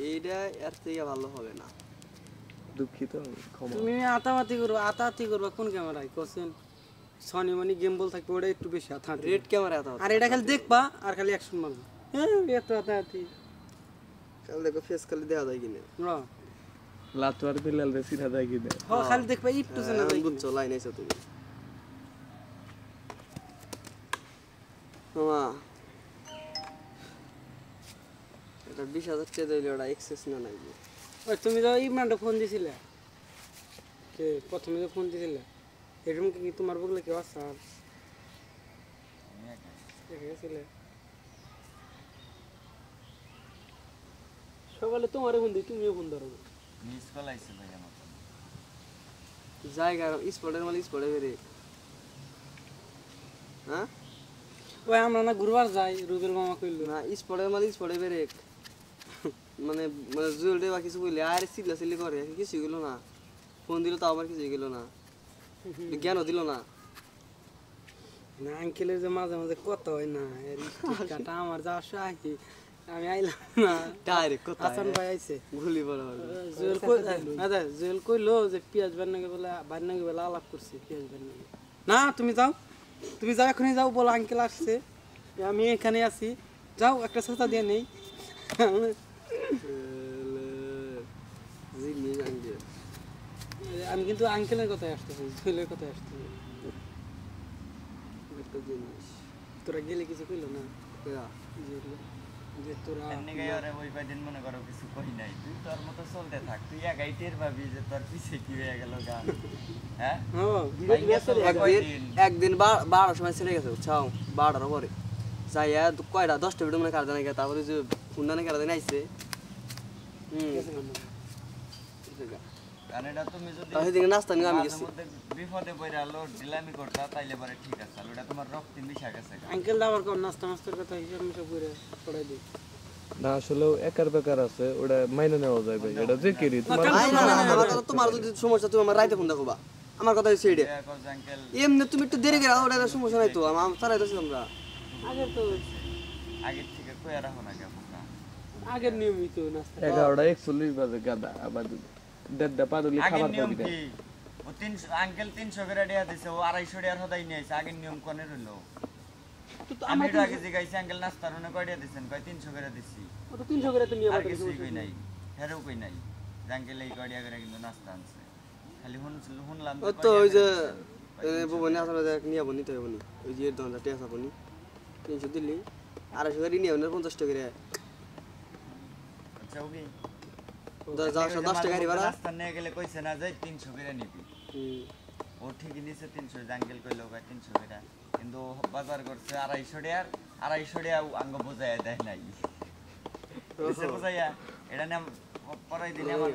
এইটা এর থেকে ভালো হবে না। দুঃখিত ক্ষমা। তুমি আতাহাতি করবা কোন ক্যামেরায় কোশ্চেন সনি মনি গেম বল থাকবে ওটা একটু বেশি আতাহাতি রেড ক্যামেরা এত আর এটা খালি দেখবা আর খালি অ্যাকশন মারবা হ্যাঁ এত আতাহাতি কাল দেখো ফেস খালি দেখা যায় কিনা না লাতওয়ার বিলাল রে সিধা দেয় কি দেয় হ্যাঁ খালি দেখবা একটু জানা যায় বুঝছো লাইন আইছো তুমি মামা এটা 20,000 টাকা দিলে ওটা এক্সেস না নাকি ওই তুমি তো ইমরানটা ফোন দিছিলে কে প্রথমে যে ফোন দিছিলে এরকম কি তোমার বগলে কেউ আছে আর গেছিলে সকালে তোমারে ফোন দিই তুমিও ফোন ধরো মিস কল আইছে ভাই আমার জায়গা স্পটের মাল স্পটে বেরে হ্যাঁ ওই আমরা না ঘুরবার যাই রুবেল মামা কইল না স্পটের মাল স্পটে বেরে মানে মানে জুয়েল ডে বা কিছু বললে আর সিল্লা সিল্লি করে কিছু গেল না ফোন দিল তাও আবার কিছু গেল না জ্ঞানও দিল না না আঙ্কেলের যে মাঝে মাঝে কত হয় না এর কাটা আমার যা আশি আমি আইলাম না ডাইরেক্ট কথা হাসান ভাই আইছে গুলি বড় জুয়েল কই আচ্ছা জুয়েল কইলো যে পেঁয়াজ বান্নাকে বলে বান্নাকে বলে আলাপ করছি পেঁয়াজ বান্নাকে না তুমি যাও এখনই যাও বলো আঙ্কেল আসছে আমি এখানে আছি যাও একটা ছাতা দিয়ে নেই আমি কিন্তু আঙ্কেলের কথায় আসতেছি জুয়েলের কথায় আসতেছি একটা জিনিস তোরা গেলে কিছু কইলো না যে তোরা এমনি গায় আরে ওই কয়দিন মনে করো কিছু কই নাই তুই তোর মতো চলতে থাক তুই একাই টের পাবি যে তোর পিছে কি হয়ে গেল গান হ্যাঁ একদিন 12টার সময় ছেড়ে গেছে বুঝছাও 12টার পরে যাইয়া কয়টা 10টা ভিডিও মানে কার জানা গেছে তারপরে যে ফুন্ডানে কার জানা আইছে কারণ এটা তুমি যদি তাহলে দিকে নাস্তা নিয়ে আমি গেছি বিপদে পড়ে আলো ডিলামি করতা তাইলে পরে ঠিক আছে আর ওটা তোমার রক্ত মিশা গেছে আঙ্কেল দাবার কোন নাস্তা মাস্টার কথা হিসাব মিশাব করে পড়াই দিই না আসলে একার বেকার আছে ওটা মাইনে নেওয়া যায় ভাই এটা যে কেরি তোমার আমার কথা তোমার যদি সমস্যা তুমি আমার রাইতে ফোন দেখবা আমার কথা হইছে এইটা আঙ্কেল এমনি তুমি একটু দেরি করে ওটা সমস্যা নাই তো আমার তারাই তো আমরা আগের তো আগের থেকে কইয়া রাখো না কেমন আগের নিয়মিত নাস্তা 11:41 বাজে গাদা আবার দেড়টা পারুলি আগের খাবার নিয়ম পাবি না কি ও 300 আঙ্কেল 300 করে দেয়া দিছে ও 250 টাকার হদাই নিয়ে আইছে আগের নিয়ম কোনে রইলো আমি তো আগে জিগাইছি আঙ্কেল নাস্তার উনি কয় দেয়া দিছেন কয় 300 করে দিছি ও তো 300 করে তো নিয়ে আর আবার কিছুই কই নাই হেরেও কই নাই আঙ্কেল এই কয় করে কিন্তু নাস্তা আনছে খালি শুনলাম ও তো ওই যে ভবনে আসলে দেখ নিয়ে বনি তো বনি ওই যে দন্দা টেসা বনি 300 দিলি 250 করে নিয়ে ওনার 50 টাকা করে আচ্ছা ওকে 10 টাকা রি ভাড়া নাস্তা নিয়ে গেলে কইছে না যাই 300 করে নিবি ও ঠিকই নিছে 300 আঙ্কেল কইলো ভাই 300 করে কিন্তু বাজার করছে 250 টাকা আঙ্গ বোঝায় দেয় নাই বুঝাইয়া এটা নাম পরাই দিলে আমার